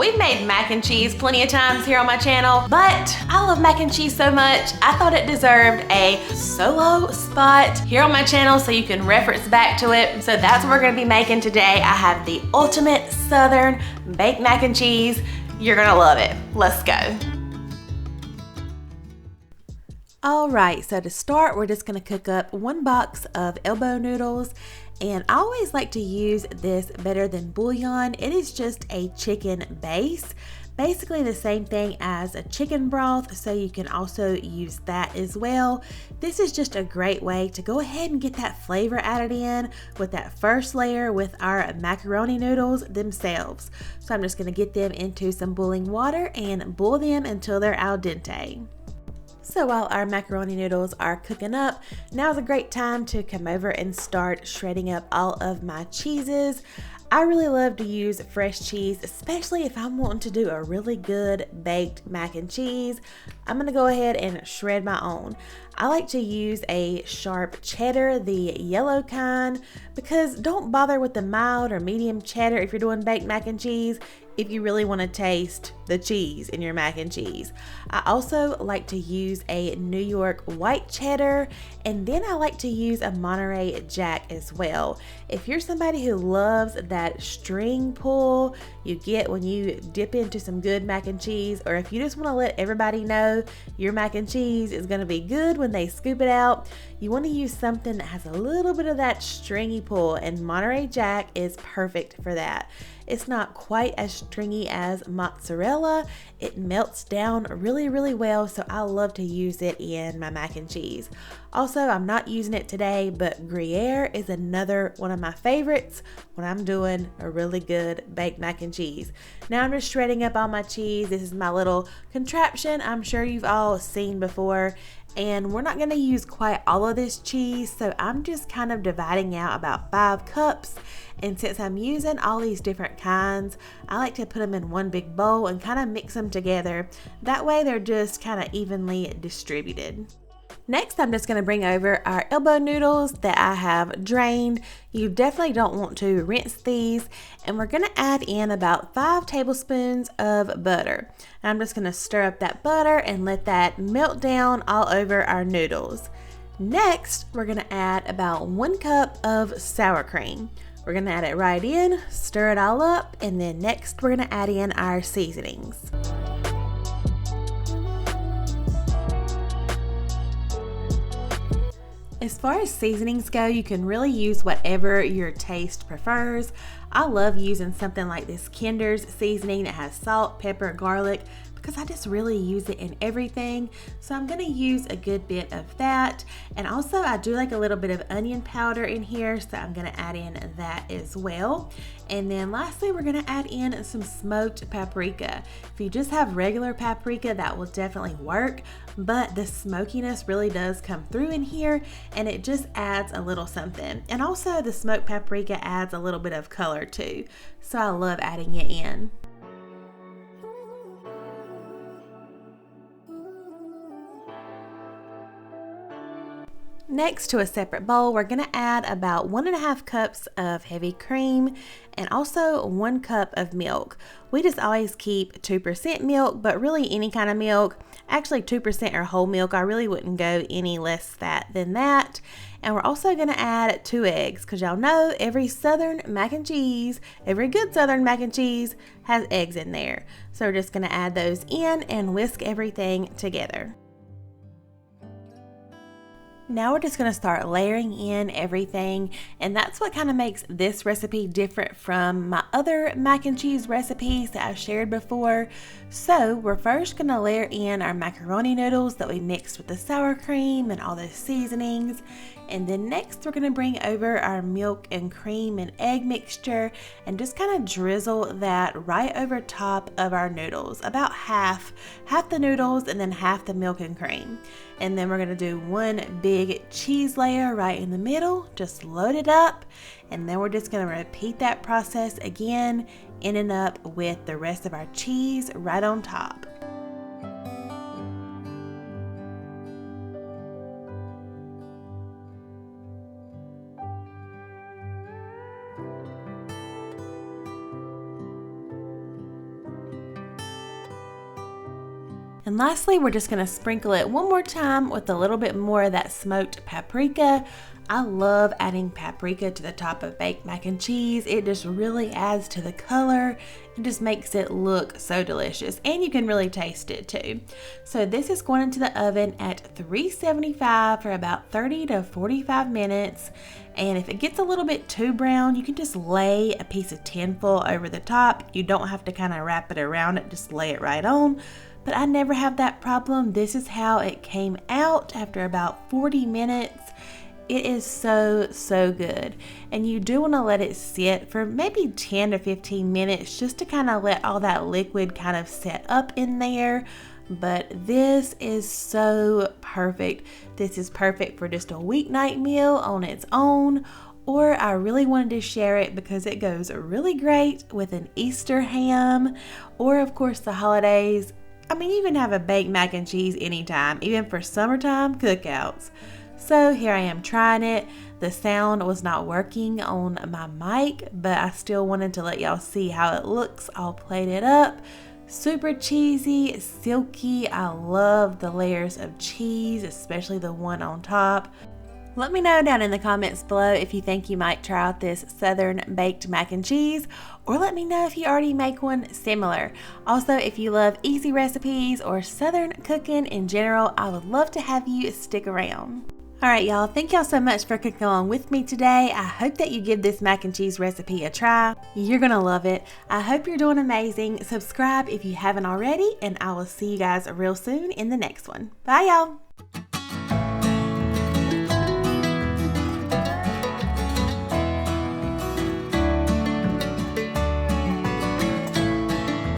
we've made mac and cheese plenty of times here on my channel, but I love mac and cheese so much, I thought it deserved a solo spot here on my channel so you can reference back to it. So that's what we're gonna be making today. I have the ultimate Southern baked mac and cheese. You're gonna love it. Let's go. All right, so to start, we're just gonna cook up 1 box of elbow noodles. And I always like to use this better than bouillon. It is just a chicken base, basically the same thing as a chicken broth, so you can also use that as well. This is just a great way to go ahead and get that flavor added in with that first layer with our macaroni noodles themselves. So I'm just gonna get them into some boiling water and boil them until they're al dente. So while our macaroni noodles are cooking up, now's a great time to come over and start shredding up all of my cheeses. I really love to use fresh cheese, especially if I'm wanting to do a really good baked mac and cheese. I'm gonna go ahead and shred my own. I like to use a sharp cheddar, the yellow kind, because don't bother with the mild or medium cheddar if you're doing baked mac and cheese if you really want to taste the cheese in your mac and cheese. I also like to use a New York white cheddar, and then I like to use a Monterey Jack as well. If you're somebody who loves that string pull you get when you dip into some good mac and cheese, or if you just want to let everybody know your mac and cheese is going to be good when they scoop it out, you want to use something that has a little bit of that stringy pull, and Monterey Jack is perfect for that. It's not quite as stringy as mozzarella. It melts down really, really well, so I love to use it in my mac and cheese. Also, I'm not using it today, but Gruyere is another one of my favorites when I'm doing a really good baked mac and cheese. Now I'm just shredding up all my cheese. This is my little contraption I'm sure you've all seen before. And we're not going to use quite all of this cheese, so I'm just kind of dividing out about 5 cups. And since I'm using all these different kinds, I like to put them in one big bowl and kind of mix them together. That way they're just kind of evenly distributed. Next, I'm just going to bring over our elbow noodles that I have drained. You definitely don't want to rinse these. And we're going to add in about 5 tablespoons of butter. And I'm just going to stir up that butter and let that melt down all over our noodles. Next, we're going to add about 1 cup of sour cream. We're going to add it right in, stir it all up, and then next we're going to add in our seasonings. As far as seasonings go, you can really use whatever your taste prefers. I love using something like this Kinder's seasoning that has salt, pepper, garlic, because I just really use it in everything. So I'm gonna use a good bit of that. And also I do like a little bit of onion powder in here, so I'm gonna add in that as well. And then lastly, we're gonna add in some smoked paprika. If you just have regular paprika, that will definitely work, but the smokiness really does come through in here, and it just adds a little something. And also the smoked paprika adds a little bit of color too, so I love adding it in. Next, to a separate bowl, we're going to add about 1.5 cups of heavy cream and also 1 cup of milk. We just always keep 2% milk, but really any kind of milk. Actually 2% or whole milk. I really wouldn't go any less fat than that. And we're also going to add 2 eggs, because y'all know every Southern mac and cheese, every good Southern mac and cheese has eggs in there. So we're just going to add those in and whisk everything together. Now we're just going to start layering in everything, and that's what kind of makes this recipe different from my other mac and cheese recipes that I've shared before. So we're first going to layer in our macaroni noodles that we mixed with the sour cream and all those seasonings. And then next we're going to bring over our milk and cream and egg mixture and just kind of drizzle that right over top of our noodles, about half the noodles and then half the milk and cream. And then we're going to do one big cheese layer right in the middle, just load it up, and then we're just going to repeat that process again, ending up with the rest of our cheese right on top. And lastly, we're just gonna sprinkle it one more time with a little bit more of that smoked paprika. I love adding paprika to the top of baked mac and cheese. It just really adds to the color. It just makes it look so delicious, and you can really taste it too. So this is going into the oven at 375 for about 30 to 45 minutes. And if it gets a little bit too brown, you can just lay a piece of tinfoil over the top. You don't have to kind of wrap it around it, just lay it right on. But I never have that problem. This is how it came out after about 40 minutes. It is so, so good. And you do want to let it sit for maybe 10 to 15 minutes just to kind of let all that liquid kind of set up in there. But this is so perfect. This is perfect for just a weeknight meal on its own. Or I really wanted to share it because it goes really great with an Easter ham, or of course the holidays. I mean, you can have a baked mac and cheese anytime, even for summertime cookouts. So here I am trying it. The sound was not working on my mic, but I still wanted to let y'all see how it looks all plated up. Super cheesy, silky. I love the layers of cheese, especially the one on top. Let me know down in the comments below if you think you might try out this Southern baked mac and cheese, or let me know if you already make one similar. Also, if you love easy recipes or Southern cooking in general, I would love to have you stick around. Alright y'all, thank y'all so much for cooking along with me today. I hope that you give this mac and cheese recipe a try. You're gonna love it. I hope you're doing amazing. Subscribe if you haven't already, and I will see you guys real soon in the next one. Bye y'all!